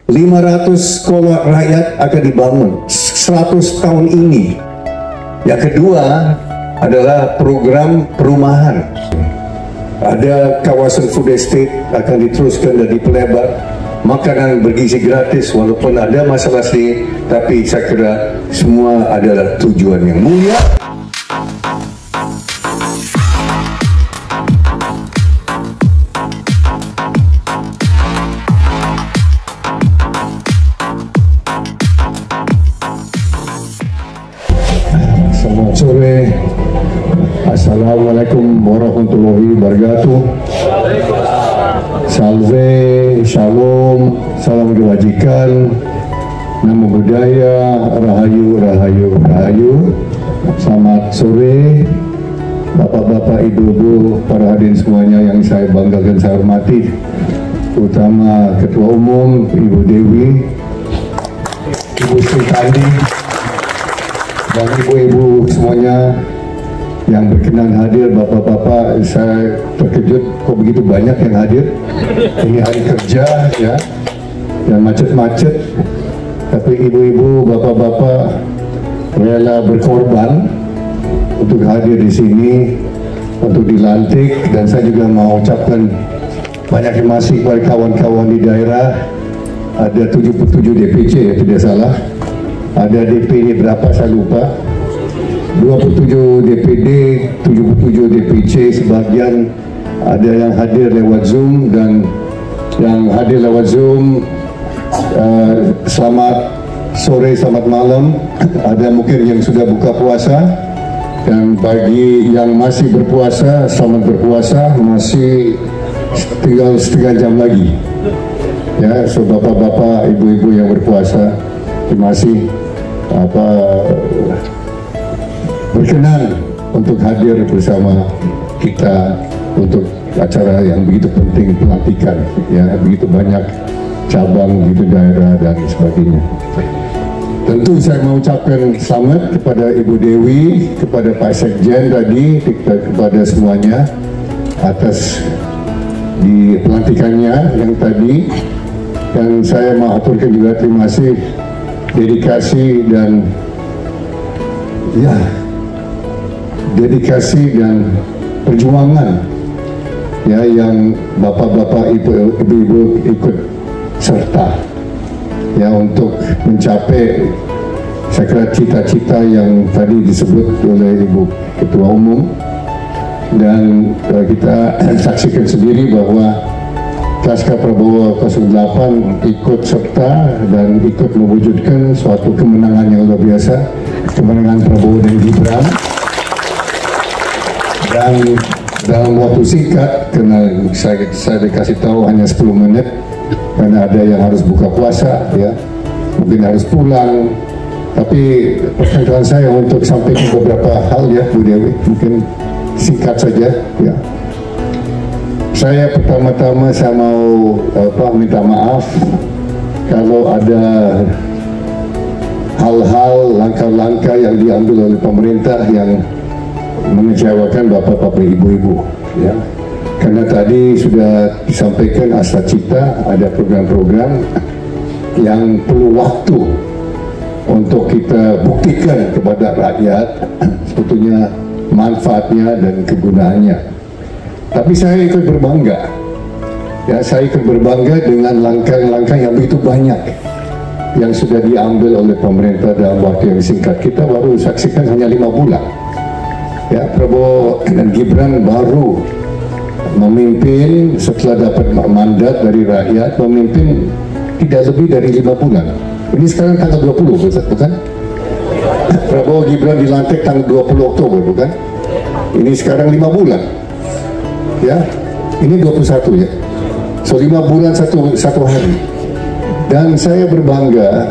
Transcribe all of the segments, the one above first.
500 sekolah rakyat akan dibangun 100 tahun ini. Yang kedua adalah program perumahan. Ada kawasan food estate akan diteruskan dan dipelebar. Makanan bergizi gratis walaupun ada masalah sih, tapi saya kira semua adalah tujuan yang mulia. Selamat sore. Assalamualaikum warahmatullahi wabarakatuh. Salve, shalom, salam kebajikan, namo budaya, rahayu, rahayu, rahayu. Selamat sore, bapak-bapak, ibu-ibu, para hadirin semuanya yang saya banggakan, saya hormati, terutama Ketua Umum Ibu Dewi, Ibu Sri Kandi, dan ibu-ibu semuanya yang berkenan hadir. Bapak-bapak, saya terkejut kok begitu banyak yang hadir. Ini hari kerja ya, dan macet-macet, tapi ibu-ibu, bapak-bapak rela berkorban untuk hadir di sini, untuk dilantik. Dan saya juga mau ucapkan banyak terima kasih kepada kawan-kawan di daerah. Ada 77 DPC ya, tidak salah. Ada DP ini berapa saya lupa, 27 DPD, 77 DPC, sebagian ada yang hadir lewat Zoom, dan yang hadir lewat Zoom selamat sore, selamat malam. Ada mungkin yang sudah buka puasa, dan bagi yang masih berpuasa, selamat berpuasa. Masih tinggal setengah jam lagi ya, so bapak-bapak, ibu-ibu yang berpuasa, terima kasih berkenan untuk hadir bersama kita untuk acara yang begitu penting, pelantikan ya, begitu banyak cabang, begitu daerah dan sebagainya. Tentu saya mengucapkan selamat kepada Ibu Dewi, kepada Pak Sekjen tadi, kepada semuanya atas di pelantikannya yang tadi, dan saya mengaturkan juga terima kasih, dedikasi dan ya, dedikasi dan perjuangan ya yang bapak-bapak, ibu-ibu ikut serta ya untuk mencapai, saya kira, cita-cita yang tadi disebut oleh Ibu Ketua Umum. Dan kita saksikan sendiri bahwa Laskar Prabowo 08 ikut serta dan ikut mewujudkan suatu kemenangan yang luar biasa, kemenangan Prabowo dan Gibran. Dan dalam waktu singkat, karena saya dikasih tahu hanya 10 menit, karena ada yang harus buka puasa ya, mungkin harus pulang, tapi perkenaan saya untuk sampaikan beberapa hal ya Bu Dewi, mungkin singkat saja ya. Saya pertama-tama saya mau minta maaf kalau ada hal-hal, langkah-langkah yang diambil oleh pemerintah yang mengecewakan bapak-bapak, ibu-ibu ya. Karena tadi sudah disampaikan asa cita, ada program-program yang perlu waktu untuk kita buktikan kepada rakyat sebetulnya manfaatnya dan kegunaannya. Tapi saya ikut berbangga ya, saya ikut berbangga dengan langkah-langkah yang begitu banyak yang sudah diambil oleh pemerintah dalam waktu yang singkat. Kita baru saksikan hanya 5 bulan ya, Prabowo dan Gibran baru memimpin setelah dapat mandat dari rakyat, memimpin tidak lebih dari 5 bulan. Ini sekarang tanggal 20 bukan? Prabowo Gibran dilantik tanggal 20 Oktober bukan? Ini sekarang 5 bulan ya, ini 21 ya, so 5 bulan satu hari. Dan saya berbangga,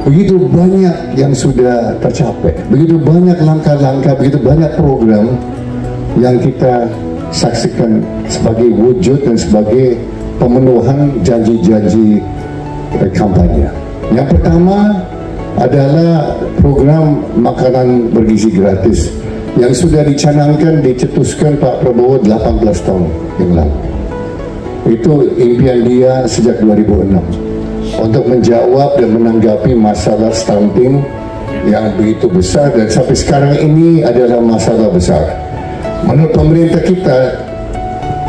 begitu banyak yang sudah tercapai, begitu banyak langkah-langkah, begitu banyak program yang kita saksikan sebagai wujud dan sebagai pemenuhan janji-janji kampanye. Yang pertama adalah program makanan bergizi gratis yang sudah dicanangkan, dicetuskan Pak Prabowo 18 tahun yang lalu. Itu impian dia sejak 2006. untuk menjawab dan menanggapi masalah stunting yang begitu besar dan sampai sekarang ini adalah masalah besar. Menurut pemerintah kita,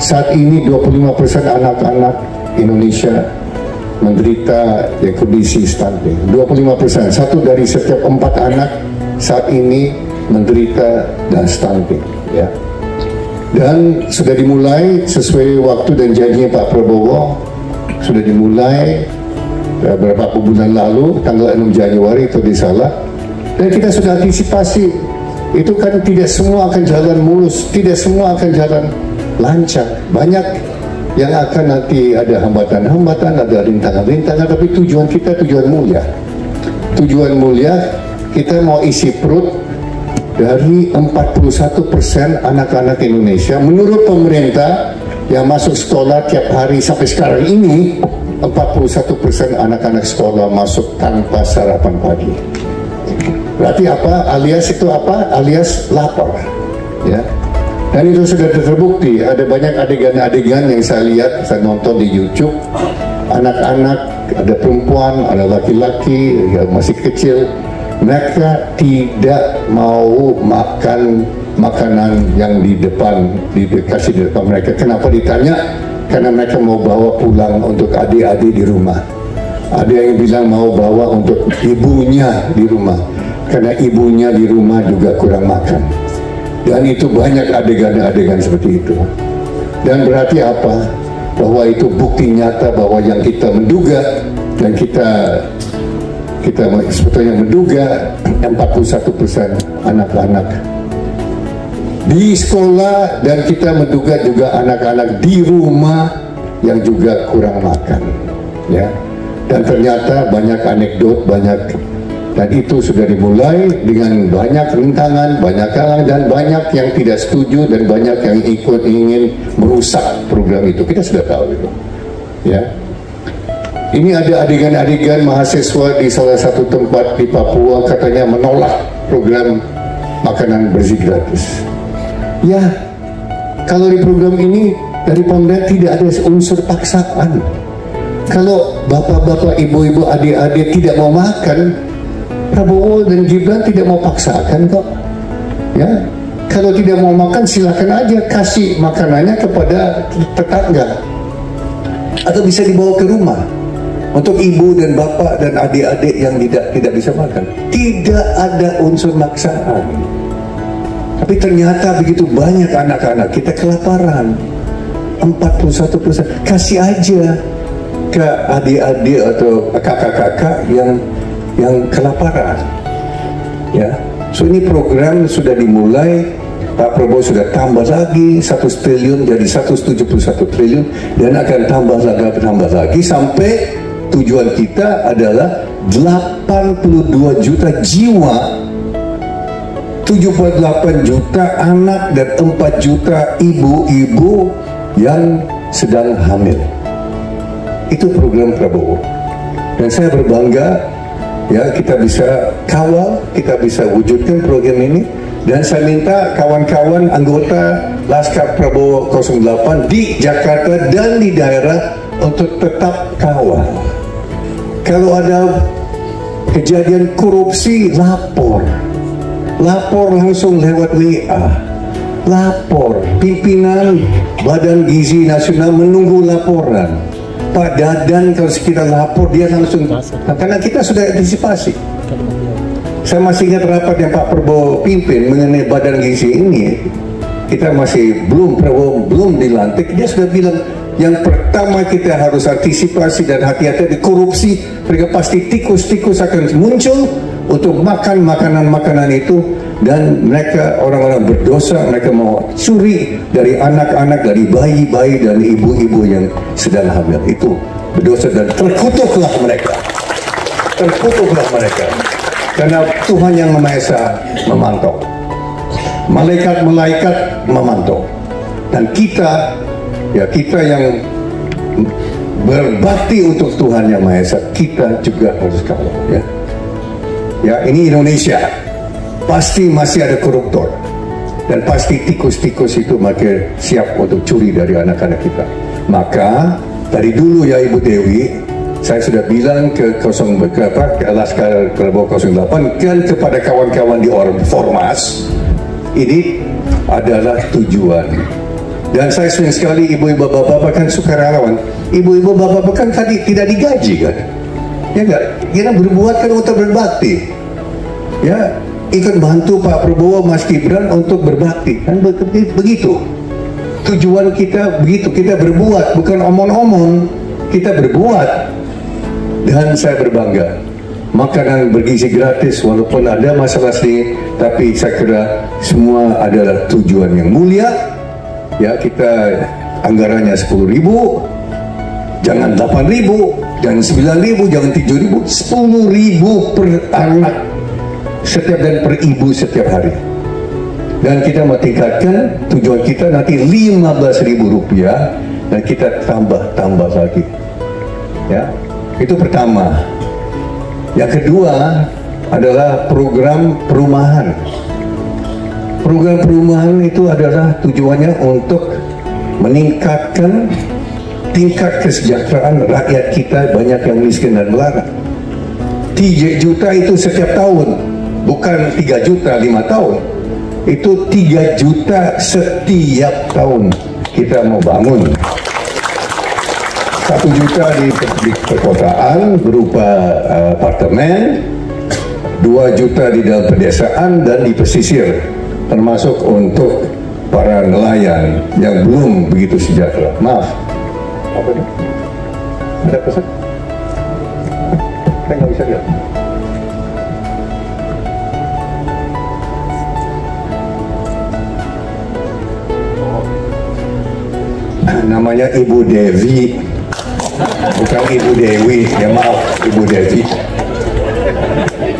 saat ini 25% anak-anak Indonesia menderita kondisi stunting. 25%, 1 dari setiap 4 anak saat ini menderita dan stunting. Ya. Dan sudah dimulai sesuai waktu dan janji Pak Prabowo, sudah dimulai beberapa bulan lalu, tanggal 6 Januari itu disalah. Dan kita sudah antisipasi, itu kan tidak semua akan jalan mulus, tidak semua akan jalan lancar. Banyak yang akan nanti ada hambatan-hambatan, ada rintangan-rintangan, tapi tujuan kita tujuan mulia. Tujuan mulia, kita mau isi perut dari 41% anak-anak Indonesia. Menurut pemerintah yang masuk sekolah tiap hari sampai sekarang ini, 41% anak-anak sekolah masuk tanpa sarapan pagi. Berarti apa? Alias itu apa? Alias lapar. Ya. Dan itu sudah terbukti. Ada banyak adegan-adegan yang saya lihat, saya nonton di YouTube. Anak-anak, ada perempuan, ada laki-laki yang masih kecil. Mereka tidak mau makan makanan yang dikasih di depan mereka. Kenapa ditanya? Karena mereka mau bawa pulang untuk adik-adik di rumah. Ada yang bilang mau bawa untuk ibunya di rumah, karena ibunya di rumah juga kurang makan. Dan itu banyak adegan-adegan seperti itu. Dan berarti apa? Bahwa itu bukti nyata bahwa yang kita menduga dan kita sebetulnya menduga 41% anak-anak di sekolah, dan kita menduga juga anak-anak di rumah yang juga kurang makan, ya. Dan ternyata banyak anekdot, dan itu sudah dimulai dengan banyak rintangan, banyak kalangan, dan banyak yang tidak setuju, dan banyak yang ingin merusak program itu. Kita sudah tahu itu, ya. Ini ada adegan-adegan mahasiswa di salah satu tempat di Papua katanya menolak program makanan bersih gratis. Ya, kalau di program ini dari pemerintah tidak ada unsur paksaan. Kalau bapak-bapak, ibu-ibu, adik-adik tidak mau makan, Prabowo dan Gibran tidak mau paksakan kok. Ya, kalau tidak mau makan silakan aja kasih makanannya kepada tetangga, atau bisa dibawa ke rumah untuk ibu dan bapak dan adik-adik yang tidak bisa makan. Tidak ada unsur maksaan. Tapi ternyata begitu banyak anak-anak kita kelaparan. 41%, kasih aja ke adik-adik atau kakak-kakak yang kelaparan. Ya, so ini program sudah dimulai. Pak Prabowo sudah tambah lagi 1 triliun jadi 171 triliun, dan akan tambah lagi sampai tujuan kita adalah 82 juta jiwa, 78 juta anak, dan 4 juta ibu-ibu yang sedang hamil. Itu program Prabowo, dan saya berbangga ya kita bisa kawal, kita bisa wujudkan program ini. Dan saya minta kawan-kawan anggota Laskar Prabowo 08 di Jakarta dan di daerah untuk tetap kawal. Kalau ada kejadian korupsi, lapor langsung lewat WA, lapor. Pimpinan Badan Gizi Nasional menunggu laporan. Pak Dadan kalau kita lapor dia langsung, karena kita sudah antisipasi. Saya masih ingat rapat yang Pak Prabowo pimpin mengenai Badan Gizi ini. Kita masih Prabowo belum dilantik, dia sudah bilang yang pertama kita harus antisipasi dan hati-hati di korupsi. Mereka pasti tikus-tikus akan muncul untuk makan makanan-makanan itu, dan mereka orang-orang berdosa, mereka mau curi dari anak-anak, dari bayi-bayi dan ibu-ibu yang sedang hamil. Itu berdosa, dan terkutuklah mereka, karena Tuhan yang Maha Esa memantau, malaikat-malaikat memantau, dan kita yang berbakti untuk Tuhan yang Maha Esa, kita juga harus kawal. Ya, ini Indonesia, pasti masih ada koruptor, dan pasti tikus-tikus itu makin siap untuk curi dari anak-anak kita. Maka dari dulu ya Ibu Dewi, Saya sudah bilang ke Laskar Prabowo 08 dan kepada kawan-kawan di Ormas, ini adalah tujuan. Dan saya senang sekali ibu-ibu bapak-bapak kan sukarelawan. Ibu-ibu bapak-bapak kan tadi tidak digaji kan? Ya enggak? Kita berbuat kan untuk berbakti. Ya, ikut bantu Pak Prabowo, Mas Gibran untuk berbakti. Kan begitu. Tujuan kita begitu, kita berbuat, bukan omong-omong. Kita berbuat. Dan saya berbangga, makanan bergizi gratis walaupun ada masalah sedikit, tapi saya kira semua adalah tujuan yang mulia. Ya, kita anggarannya 10.000, jangan 8.000, jangan 9.000, jangan 7.000, 10.000 per anak setiap dan per ibu setiap hari. Dan kita mau tingkatkan, tujuan kita nanti 15.000 rupiah dan kita tambah lagi. Ya. Itu pertama. Yang kedua adalah program perumahan. Program perumahan itu adalah tujuannya untuk meningkatkan tingkat kesejahteraan rakyat kita, banyak yang miskin dan melarat. 3 juta itu setiap tahun, bukan 3 juta 5 tahun. Itu 3 juta setiap tahun kita mau bangun. 1 juta di perkotaan berupa apartemen, 2 juta di dalam pedesaan dan di pesisir, termasuk untuk para nelayan yang belum begitu sejahtera. Maaf, apa nih? Ada pesan? Saya nggak bisa lihat. Namanya Ibu Devi. Bukan Ibu Dewi, ya maaf, Ibu Devi.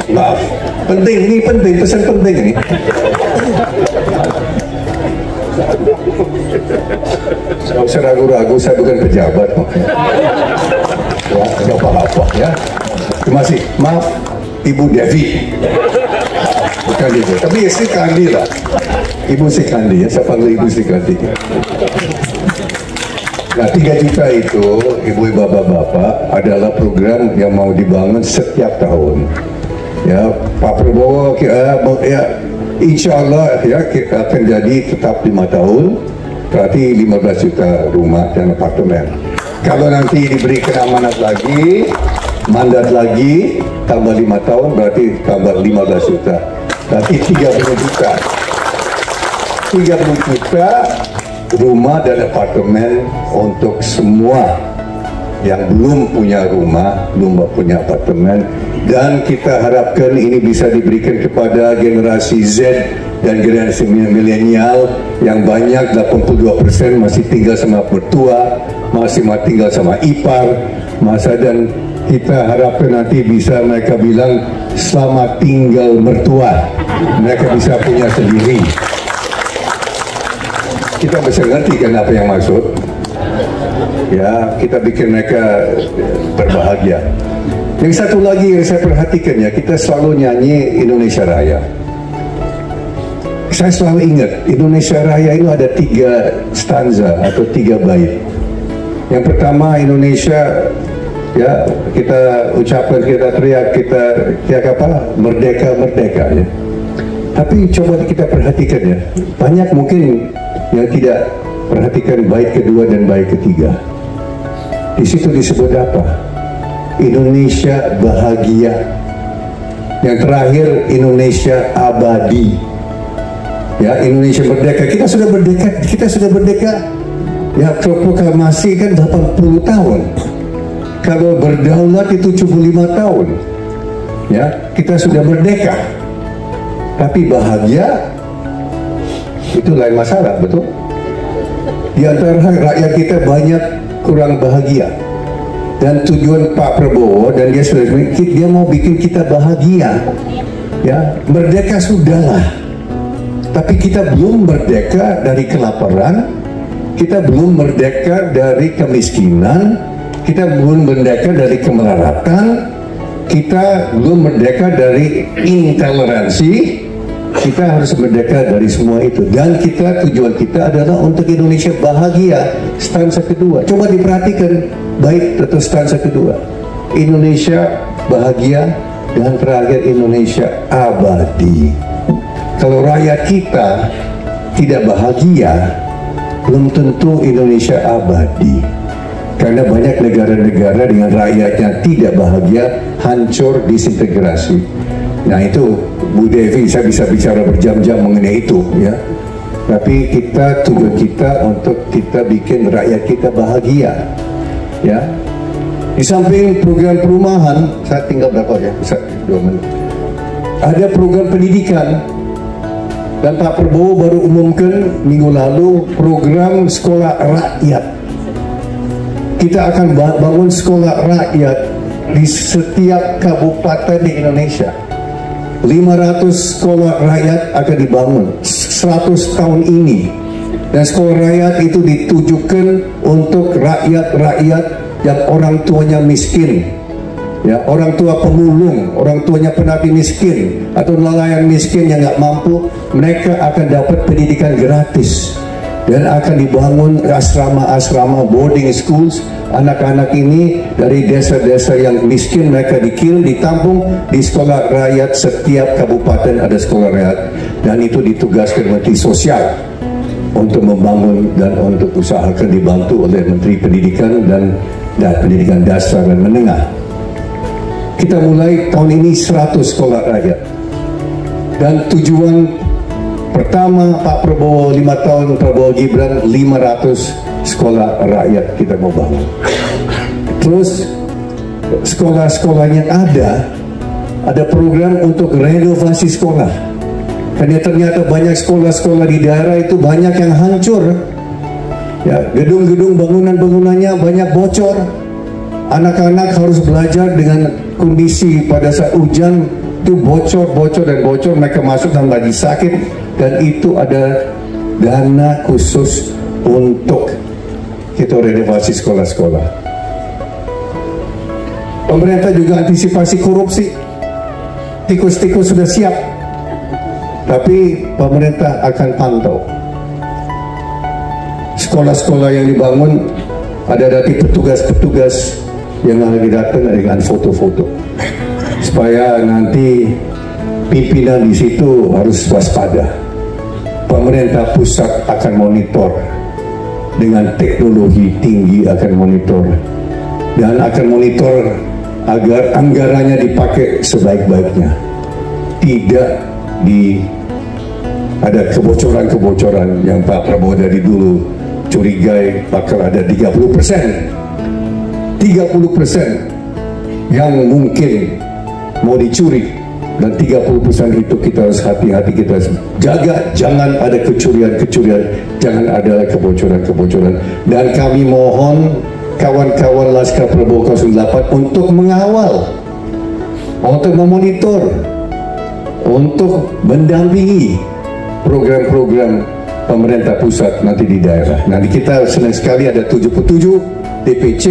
Maaf, penting, ini penting, pesan penting ini. Gak usah ragu-ragu, saya bukan pejabat. Ya, gak apa-apa ya. Terima kasih, maaf, Ibu Devi. Bukan itu, tapi ya Sri Kandi lah. Ibu Sri Kandi ya, saya panggil Ibu Sri Kandi. Nah, 3 juta itu, ibu-ibu bapak-bapak, adalah program yang mau dibangun setiap tahun. Ya, Pak Prabowo, ya, insya Allah ya akan jadi tetap 5 tahun, berarti 15 juta rumah dan apartemen. Kalau nanti diberikan amanat lagi, mandat lagi, tambah 5 tahun, berarti tambah 15 juta. Berarti 30 juta. 30 juta rumah dan apartemen untuk semua yang belum punya rumah, belum punya apartemen, dan kita harapkan ini bisa diberikan kepada generasi Z dan generasi milenial yang banyak, 82% masih tinggal sama mertua, masih tinggal sama ipar, dan kita harapkan nanti bisa mereka bilang selamat tinggal mertua, mereka bisa punya sendiri. Kita bisa ngerti kan apa yang maksud. Ya, kita bikin mereka berbahagia. Yang satu lagi yang saya perhatikan ya, kita selalu nyanyi Indonesia Raya. Saya selalu ingat Indonesia Raya itu ada 3 stanza atau 3 bait. Yang pertama Indonesia, ya kita ucapkan, kita teriak, kita apa? Merdeka, merdeka ya. Tapi coba kita perhatikan ya, banyak mungkin yang tidak perhatikan bait kedua dan bait ketiga. Di situ disebut apa? Indonesia bahagia. Yang terakhir Indonesia abadi. Ya, Indonesia merdeka. Kita sudah merdeka. Ya, proklamasi kan 80 tahun. Kalau berdaulat itu 75 tahun. Ya, kita sudah merdeka. Tapi bahagia itu lain masalah, betul? Di antara rakyat kita banyak kurang bahagia. Dan tujuan Pak Prabowo dan dia mau bikin kita bahagia. Ya, merdeka sudahlah. Tapi kita belum merdeka dari kelaparan, kita belum merdeka dari kemiskinan, kita belum merdeka dari kemelaratan, kita belum merdeka dari intoleransi. Kita harus merdeka dari semua itu, dan tujuan kita adalah untuk Indonesia bahagia. Stansa kedua, coba diperhatikan bait atau stansa kedua. Indonesia bahagia, dan terakhir Indonesia abadi. Kalau rakyat kita tidak bahagia, belum tentu Indonesia abadi. Karena banyak negara-negara dengan rakyatnya tidak bahagia, hancur, disintegrasi. Nah itu Bu Devi, saya bisa bicara berjam-jam mengenai itu ya. Tapi tujuan kita untuk kita bikin rakyat kita bahagia ya. Di samping program perumahan, saya tinggal berapa ya? 2 menit. Ada program pendidikan, dan Pak Prabowo baru umumkan minggu lalu program sekolah rakyat. Kita akan bangun sekolah rakyat di setiap kabupaten di Indonesia. 500 sekolah rakyat akan dibangun 100 tahun ini. Dan sekolah rakyat itu ditujukan untuk rakyat-rakyat yang orang tuanya miskin, ya, orang tua pemulung, orang tuanya penagih miskin atau nelayan miskin yang nggak mampu, mereka akan dapat pendidikan gratis dan akan dibangun asrama-asrama boarding schools. Anak-anak ini dari desa-desa yang miskin mereka dikirim, ditampung di sekolah rakyat. Setiap kabupaten ada sekolah rakyat, dan itu ditugaskan Menteri Sosial untuk membangun dan untuk usahakan dibantu oleh Menteri Pendidikan dan Pendidikan Dasar dan Menengah. Kita mulai tahun ini 100 sekolah rakyat, dan tujuan pertama Pak Prabowo 5 tahun, Prabowo Gibran 500 sekolah rakyat kita mau bangun. Terus sekolah-sekolah yang ada program untuk renovasi sekolah. Karena ternyata banyak sekolah-sekolah di daerah itu banyak yang hancur. Ya, gedung-gedung bangunan-bangunannya banyak bocor. Anak-anak harus belajar dengan kondisi pada saat hujan itu bocor, mereka masuk dan lagi sakit, dan itu ada dana khusus untuk kita renovasi sekolah-sekolah. Pemerintah juga antisipasi korupsi. Tikus-tikus sudah siap, tapi pemerintah akan pantau. Sekolah-sekolah yang dibangun ada nanti petugas-petugas yang lagi datang dengan foto-foto, supaya nanti pimpinan di situ harus waspada. Pemerintah pusat akan monitor dengan teknologi tinggi, akan monitor dan akan monitor agar anggarannya dipakai sebaik-baiknya, tidak ada kebocoran-kebocoran yang Pak Prabowo dari dulu curigai bakal ada 30% yang mungkin mau dicuri, dan 30% itu kita harus hati-hati, kita harus jaga, jangan ada kecurian-kecurian, jangan ada kebocoran-kebocoran. Dan kami mohon kawan-kawan Laskar Prabowo 08 untuk mengawal, untuk memonitor, untuk mendampingi program-program pemerintah pusat nanti di daerah. Nanti kita senang sekali ada 77 DPC,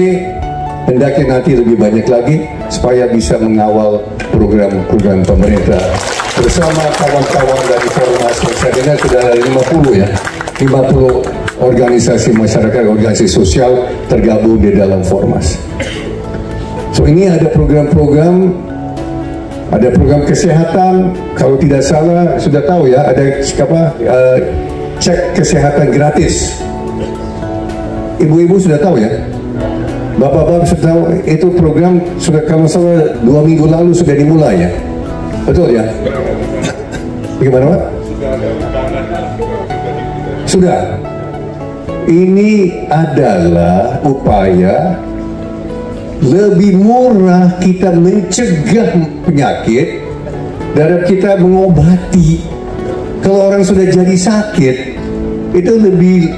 hendaknya nanti lebih banyak lagi supaya bisa mengawal program-program pemerintah bersama kawan-kawan dari Formas. Saya dengar sudah ada 50 ya, 50 organisasi masyarakat, organisasi sosial tergabung di dalam Formas. So ini ada program-program, ada program kesehatan. Kalau tidak salah sudah tahu ya, ada cek kesehatan gratis. Ibu-ibu sudah tahu ya, bapak-bapak sudah tahu, itu program sudah, kalau salah 2 minggu lalu sudah dimulai ya, betul ya? Bagaimana Pak? Sudah. Ini adalah upaya lebih murah kita mencegah penyakit daripada kita mengobati. Kalau orang sudah jadi sakit, itu lebih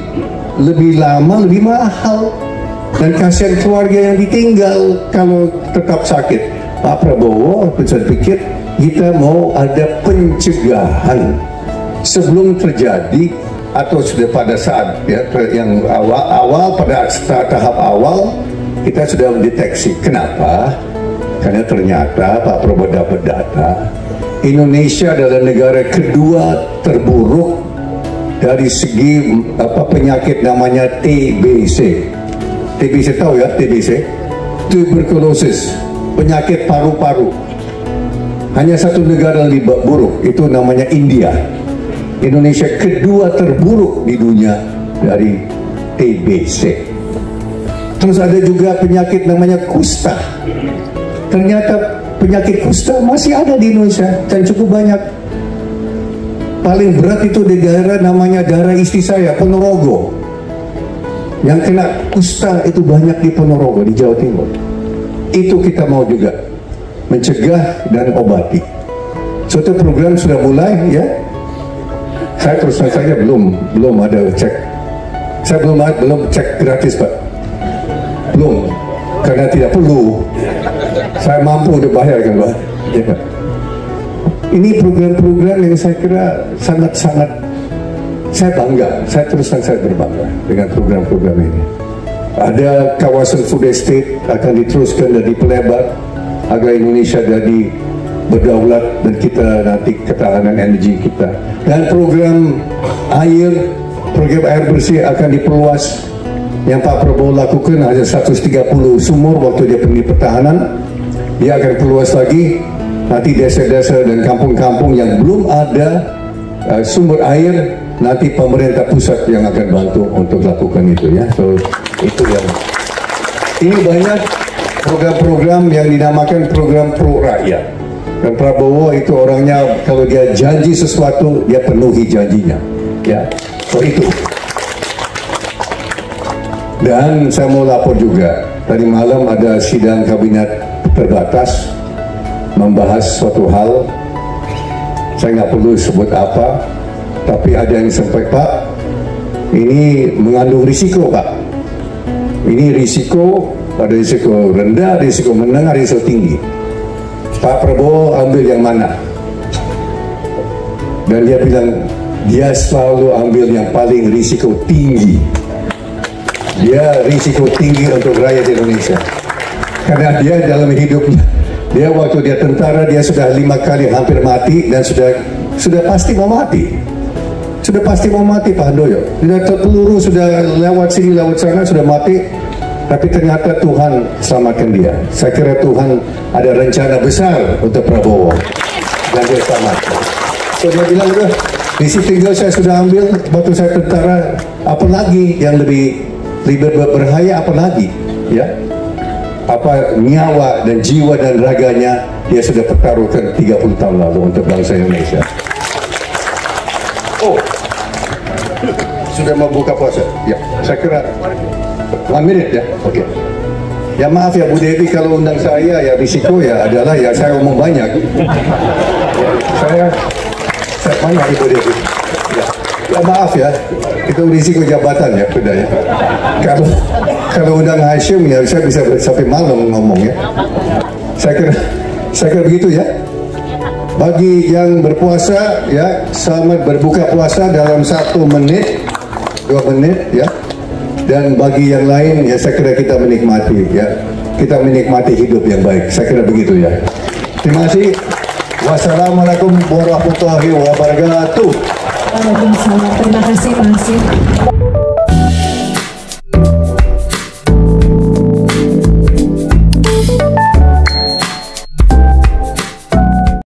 lama, lebih mahal, dan kasihan keluarga yang ditinggal kalau tetap sakit. Pak Prabowo, saya pikir kita mau ada pencegahan sebelum terjadi atau sudah pada saat ya, yang awal pada tahap awal kita sudah mendeteksi. Kenapa? Karena ternyata Pak Prabowo dapat data, Indonesia adalah negara kedua terburuk dari segi penyakit namanya TBC. TBC tahu ya, TBC? Tuberculosis penyakit paru-paru. Hanya satu negara yang lebih buruk, itu namanya India. Indonesia kedua terburuk di dunia dari TBC. Terus ada juga penyakit namanya kusta. Ternyata penyakit kusta masih ada di Indonesia dan cukup banyak. Paling berat itu di daerah namanya daerah istri saya, Ponorogo. Yang kena kusta itu banyak di Ponorogo, di Jawa Timur. Itu kita mau juga mencegah dan obati. Suatu program sudah mulai, ya. Saya terus terang saja belum ada cek. Saya belum cek gratis, Pak. Belum, karena tidak perlu. Saya mampu udah bayar kan, Pak. Ya. Ini program-program yang saya kira sangat-sangat saya bangga. Saya terus terang saya berbangga dengan program-program ini. Ada kawasan food estate akan diteruskan dan dipelebar agar Indonesia jadi berdaulat dan kita nanti ketahanan energi kita. Dan program air bersih akan diperluas. Yang Pak Prabowo lakukan hanya 130 sumur waktu dia pergi pertahanan. Dia akan perluas lagi. Nanti desa-desa dan kampung-kampung yang belum ada sumber air, nanti pemerintah pusat yang akan bantu untuk lakukan itu, ya. So itu yang ini banyak program-program yang dinamakan program pro rakyat. Dan Prabowo itu orangnya kalau dia janji sesuatu dia penuhi janjinya, ya. So itu. Dan saya mau lapor juga, tadi malam ada sidang kabinet terbatas membahas suatu hal. Saya nggak perlu sebut apa, tapi ada yang sampai, Pak, ini mengandung risiko, Pak. Ini risiko, ada risiko rendah, risiko menengah, risiko tinggi. Pak Prabowo ambil yang mana? Dan dia bilang dia selalu ambil yang paling risiko tinggi. Dia risiko tinggi untuk rakyat Indonesia. Karena dia dalam hidupnya, dia waktu dia tentara dia sudah 5 kali hampir mati dan sudah pasti mau mati. Sudah pasti mau mati Pak Handoyo. Sudah peluru sudah lewat sini lewat sana sudah mati. Tapi ternyata Tuhan selamatkan dia. Saya kira Tuhan ada rencana besar untuk Prabowo dan dia selamat. So dia bilang udah di tinggal saya sudah ambil waktu saya tentara, apalagi yang lebih berbahaya apalagi, ya. Apa nyawa dan jiwa dan raganya dia sudah pertaruhkan 30 tahun lalu untuk bangsa Indonesia. Oh, sudah mau buka puasa? Ya, saya kira 1 menit ya, oke. Ya maaf ya Bu Devi kalau undang saya ya risiko ya adalah ya saya ngomong banyak. Ya, saya banyak Ibu Devi. Ya maaf ya, itu risiko jabatan ya sudah ya. Kalau undang Hashim ya saya bisa sampai malam ngomong ya. Saya kira begitu ya. Bagi yang berpuasa ya, selamat berbuka puasa dalam 1 menit, 2 menit ya. Dan bagi yang lain ya saya kira kita menikmati ya. Kita menikmati hidup yang baik. Saya kira begitu ya. Terima kasih. Wassalamualaikum warahmatullahi wabarakatuh. Waalaikumsalam. Terima kasih Pak Hasim.